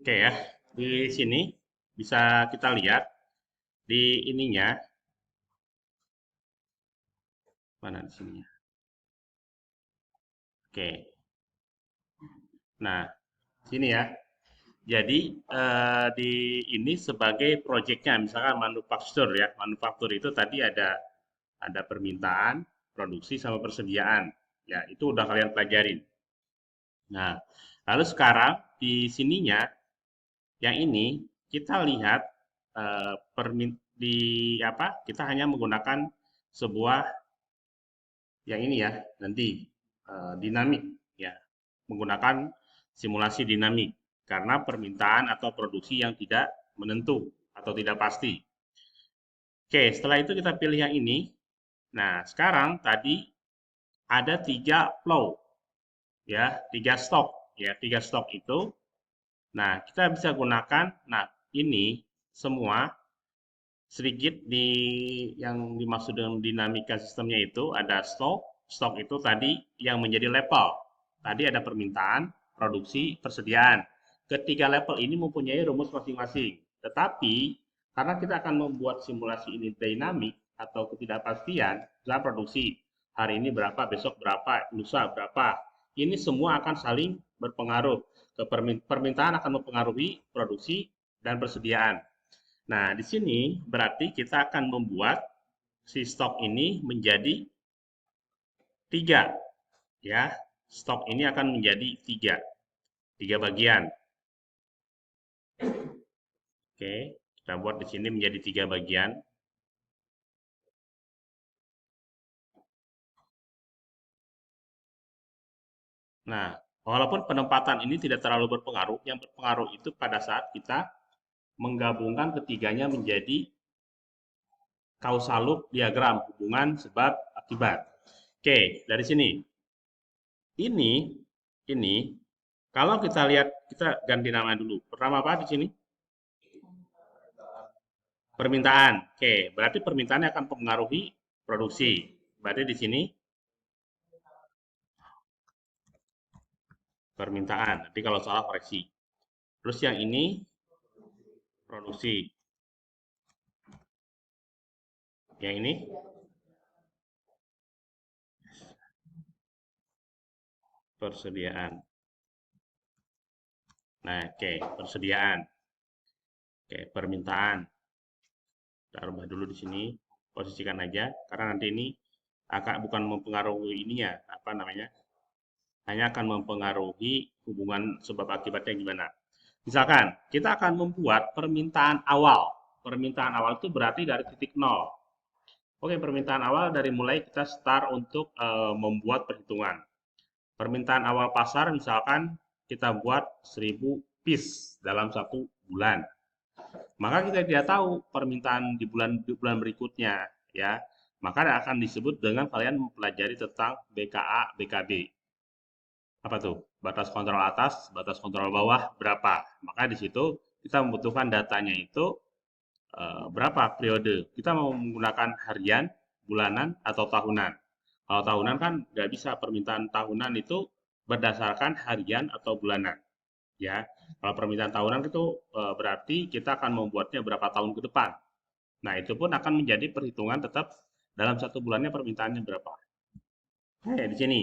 Oke ya, di sini bisa kita lihat di ininya, mana di sini? Oke, nah sini ya. Jadi di ini sebagai proyeknya, misalkan manufaktur ya, manufaktur itu tadi ada permintaan, produksi sama persediaan. Ya, itu udah kalian pelajarin. Nah, lalu sekarang di sininya, yang ini kita lihat di apa? Kita hanya menggunakan sebuah yang ini ya, nanti dinamik ya, menggunakan simulasi dinamik karena permintaan atau produksi yang tidak menentu atau tidak pasti. Oke, setelah itu kita pilih yang ini. Nah, sekarang tadi ada 3 flow ya, 3 stok ya, 3 stok itu. Nah, kita bisa gunakan. Nah, ini semua sedikit di yang dimaksud dengan dinamika sistemnya itu ada stok. Stok itu tadi yang menjadi level. Tadi ada permintaan, produksi, persediaan. Ketiga level ini mempunyai rumus masing-masing. Tetapi karena kita akan membuat simulasi ini dinamik atau ketidakpastian, misalnya produksi hari ini berapa, besok berapa, lusa berapa. Ini semua akan saling berpengaruh. Permintaan akan mempengaruhi produksi dan persediaan. Nah, di sini berarti kita akan membuat si stok ini menjadi 3, ya. Stok ini akan menjadi 3 bagian. Oke, kita buat di sini menjadi 3 bagian. Nah, walaupun penempatan ini tidak terlalu berpengaruh, yang berpengaruh itu pada saat kita menggabungkan ketiganya menjadi causal loop diagram, hubungan sebab akibat. Oke, dari sini. Ini, ini, kalau kita lihat, kita ganti nama dulu. Pertama apa di sini? Permintaan. Oke, berarti permintaannya akan mempengaruhi produksi. Berarti di sini permintaan. Nanti kalau salah koreksi. Terus yang ini produksi. Yang ini persediaan. Nah, oke, persediaan. Oke, permintaan. Kita rubah dulu di sini. Posisikan aja karena nanti ini akan bukan mempengaruhi ininya, apa namanya? Hanya akan mempengaruhi hubungan sebab akibatnya gimana. Misalkan kita akan membuat permintaan awal. Permintaan awal itu berarti dari titik nol. Oke, permintaan awal dari mulai kita start untuk membuat perhitungan. Permintaan awal pasar misalkan kita buat 1.000 piece dalam 1 bulan. Maka kita tidak tahu permintaan di bulan berikutnya ya. Maka akan disebut dengan kalian mempelajari tentang BKA, BKB. Apa tuh? Batas kontrol atas, batas kontrol bawah berapa. Maka di situ kita membutuhkan datanya itu berapa periode. Kita mau menggunakan harian, bulanan, atau tahunan. Kalau tahunan kan nggak bisa, permintaan tahunan itu berdasarkan harian atau bulanan. Ya, kalau permintaan tahunan itu berarti kita akan membuatnya berapa tahun ke depan. Nah, itu pun akan menjadi perhitungan tetap dalam 1 bulannya permintaannya berapa. Oke, di sini.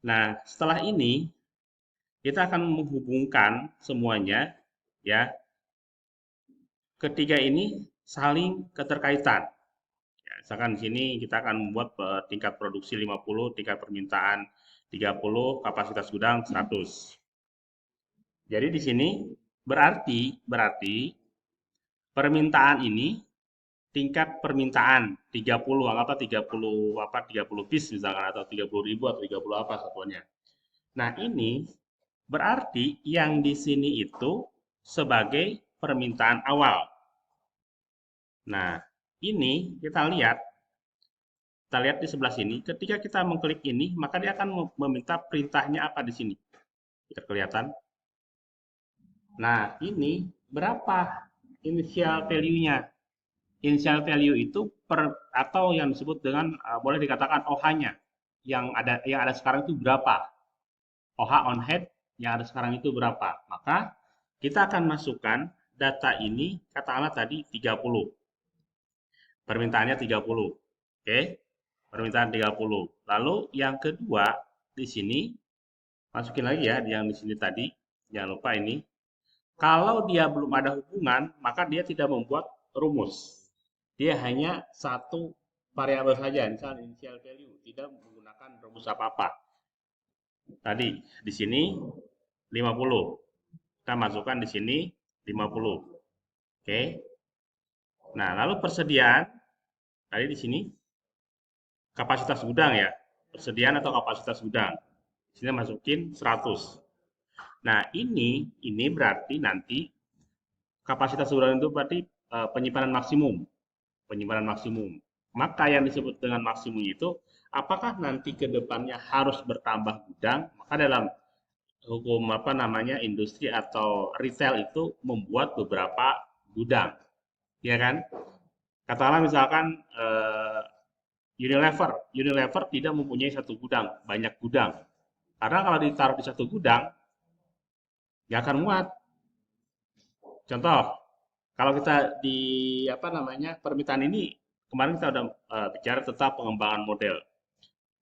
Nah, setelah ini kita akan menghubungkan semuanya ya. Ketiga ini saling keterkaitan. Ya, misalkan di sini kita akan membuat tingkat produksi 50, tingkat permintaan 30, kapasitas gudang 100. Jadi di sini berarti permintaan ini tingkat permintaan 30, anggaplah 30 apa 30 piece misalkan atau 30.000 atau 30 apa satuannya. Nah, ini berarti yang di sini itu sebagai permintaan awal. Nah, ini kita lihat di sebelah sini. Ketika kita mengklik ini, maka dia akan meminta perintahnya apa di sini. Bisa kelihatan. Nah, ini berapa initial value-nya? Initial value itu atau yang disebut dengan boleh dikatakan OH-nya. Yang ada sekarang itu berapa? OH on head yang ada sekarang itu berapa? Maka kita akan masukkan data ini, katakanlah tadi 30. Permintaannya 30. Oke, permintaan 30. Lalu yang kedua, di sini, masukin lagi ya, yang di sini tadi. Jangan lupa ini. Kalau dia belum ada hubungan, maka dia tidak membuat rumus. Dia hanya satu variabel saja, misalnya initial value, tidak menggunakan rumus apa-apa. Tadi di sini 50. Kita masukkan di sini 50. Oke. Nah, lalu persediaan tadi di sini kapasitas gudang ya. Persediaan atau kapasitas gudang. Di sini masukin 100. Nah, ini berarti nanti kapasitas gudang itu berarti penyimpanan maksimum. Penyimpanan maksimum. Maka yang disebut dengan maksimum itu, apakah nanti ke depannya harus bertambah gudang? Maka dalam hukum apa namanya industri atau retail itu membuat beberapa gudang, ya kan? Katakanlah misalkan Unilever tidak mempunyai satu gudang, banyak gudang. Karena kalau ditaruh di satu gudang, nggak akan muat. Contoh, kalau kita di apa namanya permintaan ini kemarin kita udah bicara tentang pengembangan model,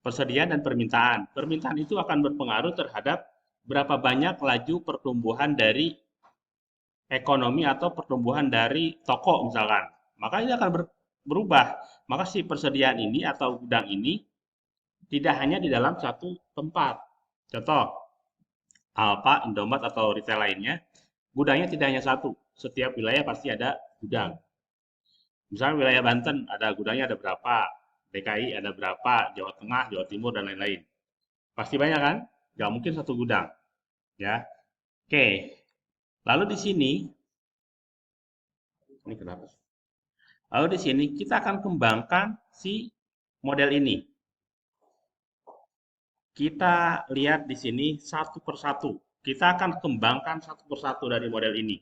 persediaan dan permintaan. Permintaan itu akan berpengaruh terhadap berapa banyak laju pertumbuhan dari ekonomi atau pertumbuhan dari toko misalkan. Maka ini akan berubah. Maka si persediaan ini atau gudang ini tidak hanya di dalam satu tempat. Contoh, Alfa, Indomaret atau retail lainnya, gudangnya tidak hanya satu. Setiap wilayah pasti ada gudang. Misalnya wilayah Banten ada gudangnya ada berapa, DKI ada berapa, Jawa Tengah, Jawa Timur dan lain-lain. Pasti banyak kan? Gak mungkin satu gudang, ya. Oke. Lalu di sini, ini kenapa? Lalu di sini kita akan kembangkan si model ini. Kita lihat di sini satu persatu. Kita akan kembangkan satu persatu dari model ini.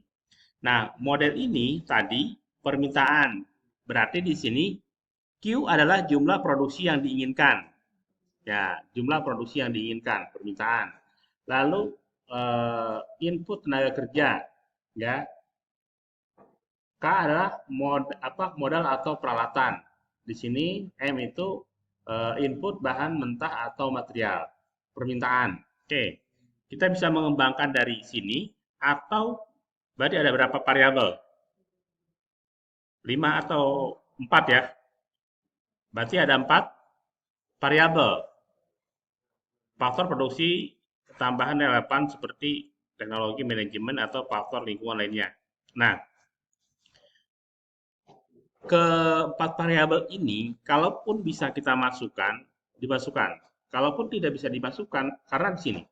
Nah, model ini tadi permintaan. Berarti di sini Q adalah jumlah produksi yang diinginkan. Ya, jumlah produksi yang diinginkan, permintaan. Lalu input tenaga kerja, ya. K adalah modal atau peralatan. Di sini M itu input bahan mentah atau material. Permintaan. Oke. Kita bisa mengembangkan dari sini atau berarti ada berapa variabel? 5 atau 4 ya. Berarti ada 4 variabel. Faktor produksi tambahan relevan seperti teknologi manajemen atau faktor lingkungan lainnya. Nah, keempat variabel ini, kalaupun bisa kita masukkan, dimasukkan. Kalaupun tidak bisa dimasukkan, karena di sini,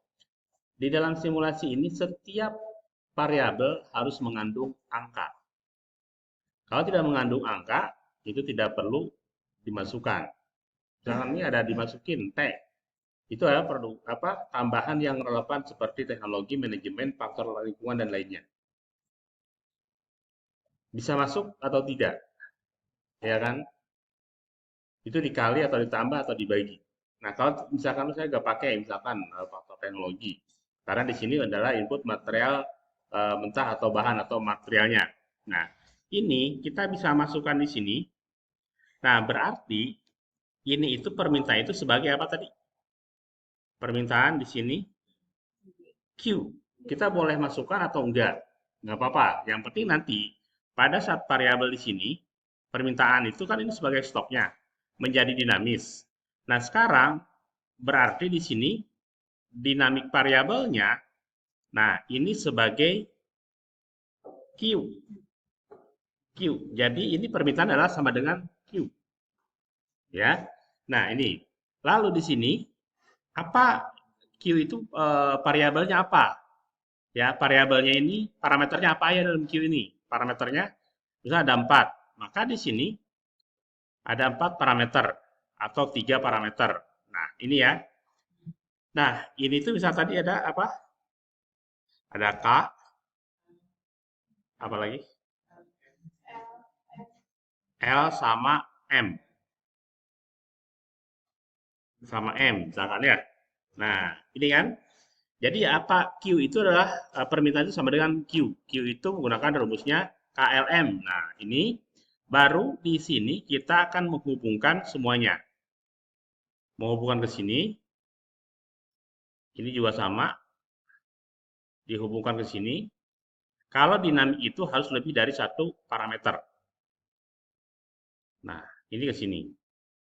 di dalam simulasi ini setiap variabel harus mengandung angka. Kalau tidak mengandung angka, itu tidak perlu dimasukkan. Misalkan ini ada dimasukin T, itu adalah produk apa tambahan yang relevan seperti teknologi, manajemen, faktor lingkungan dan lainnya. Bisa masuk atau tidak, ya kan? Itu dikali atau ditambah atau dibagi. Nah, kalau misalkan saya nggak pakai misalkan faktor teknologi, karena di sini adalah input material mentah atau bahan atau materialnya. Nah, ini kita bisa masukkan di sini. Nah, berarti ini itu permintaan itu sebagai apa tadi? Permintaan di sini Q. Kita boleh masukkan atau enggak? Nggak apa-apa. Yang penting nanti pada saat variabel di sini, permintaan itu kan ini sebagai stoknya, menjadi dinamis. Nah, sekarang berarti di sini dinamik variabelnya, nah ini sebagai Q. Q. Jadi ini permintaan adalah sama dengan Q. Ya. Nah, ini. Lalu di sini apa Q itu variabelnya apa? Ya, variabelnya ini parameternya apa ya dalam Q ini? Parameternya misalnya ada 4. Maka di sini ada 4 parameter atau 3 parameter. Nah, ini ya. Nah, ini tuh misal tadi ada apa? Ada K, apa lagi? L sama M. Sama M, misalkan ya. Nah, ini kan. Jadi apa Q itu adalah permintaan itu sama dengan Q. Q itu menggunakan rumusnya KLM. Nah, ini baru di sini kita akan menghubungkan semuanya. Menghubungkan ke sini, ini juga sama, dihubungkan ke sini. Kalau dinamik itu harus lebih dari satu parameter. Nah, ini ke sini,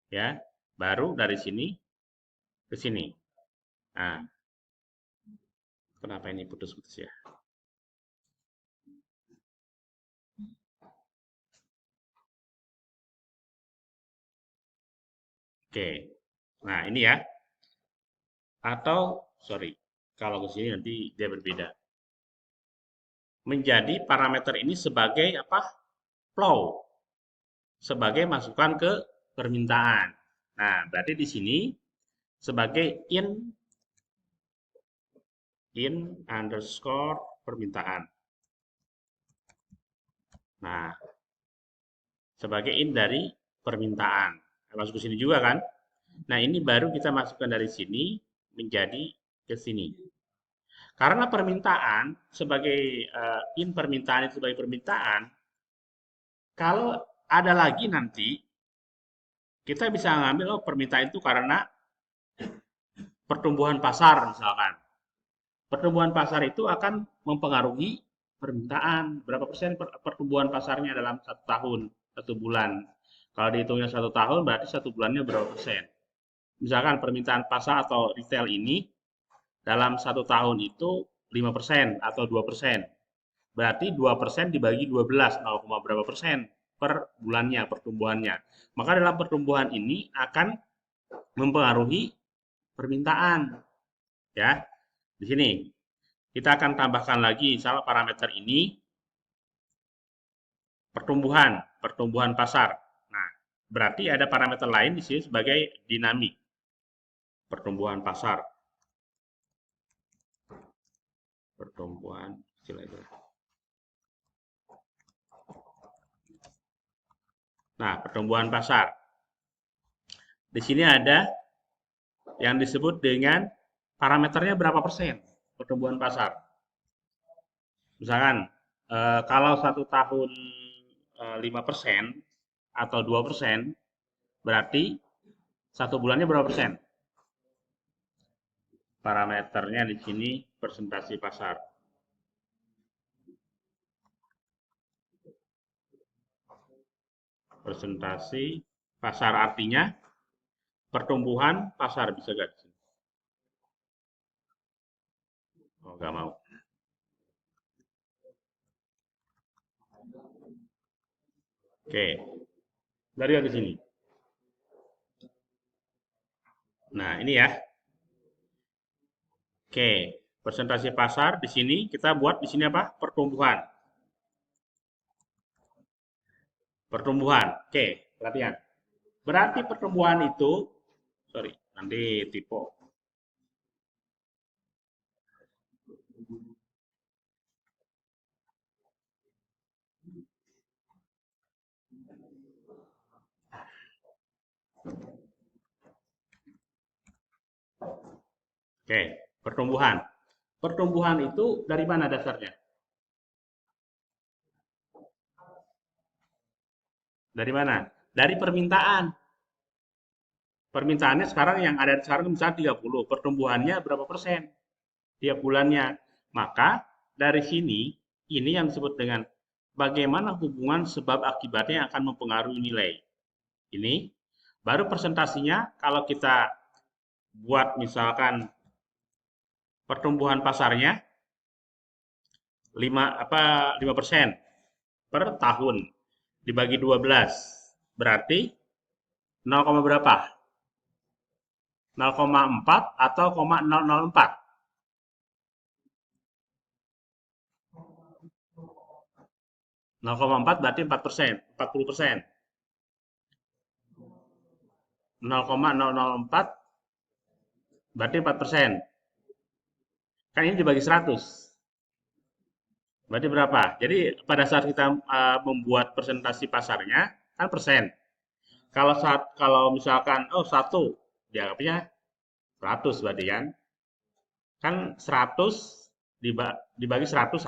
ya. Baru dari sini ke sini. Nah, kenapa ini putus-putus ya? Oke. Nah, ini ya. Atau, sorry, kalau ke sini nanti dia berbeda. Menjadi parameter ini sebagai apa? Flow. Sebagai masukan ke permintaan. Nah, berarti di sini sebagai in underscore permintaan. Nah, sebagai in dari permintaan. Masuk ke sini juga kan? Nah, ini baru kita masukkan dari sini menjadi ke sini. Karena permintaan sebagai in permintaan itu sebagai permintaan, kalau ada lagi nanti kita bisa ngambil oh permintaan itu karena pertumbuhan pasar misalkan. Pertumbuhan pasar itu akan mempengaruhi permintaan. Berapa persen pertumbuhan pasarnya dalam satu tahun, satu bulan. Kalau dihitungnya satu tahun, berarti satu bulannya berapa persen. Misalkan permintaan pasar atau retail ini dalam satu tahun itu 5% atau 2%. Berarti 2% dibagi 12, 0, berapa persen per bulannya pertumbuhannya. Maka dalam pertumbuhan ini akan mempengaruhi permintaan. Ya, di sini kita akan tambahkan lagi misalnya parameter ini pertumbuhan pasar. Nah, berarti ada parameter lain di sini sebagai dinamik pertumbuhan pasar. Pertumbuhan istilah itu. Nah, pertumbuhan pasar. Di sini ada yang disebut dengan parameternya berapa persen pertumbuhan pasar. Misalkan kalau satu tahun 5% atau 2%, berarti satu bulannya berapa persen? Parameternya di sini persentase pasar. Persentase pasar artinya pertumbuhan pasar bisa gak? Oh, nggak mau. Oke, dari ke sini. Nah, ini ya. Oke, persentase pasar di sini kita buat di sini apa? Pertumbuhan. Pertumbuhan. Oke, perhatian. Berarti pertumbuhan itu, sorry, nanti tipe. Oke, pertumbuhan. Pertumbuhan itu dari mana dasarnya? Dari mana? Dari permintaan. Permintaannya sekarang yang ada sekarang misalnya 30, pertumbuhannya berapa persen tiap bulannya. Maka dari sini ini yang disebut dengan bagaimana hubungan sebab akibatnya yang akan mempengaruhi nilai. Ini baru presentasinya kalau kita buat misalkan pertumbuhan pasarnya 5% per tahun dibagi 12 berarti 0, berapa? 0,4 atau 0,004. 0,4 berarti 4%, 40%. 0,004 berarti 4%. Kan ini dibagi 100. Berarti berapa? Jadi pada saat kita membuat presentasi pasarnya kan persen. Kalau misalkan oh 1 dianggapnya 100 berarti kan. Kan 100 dibagi 100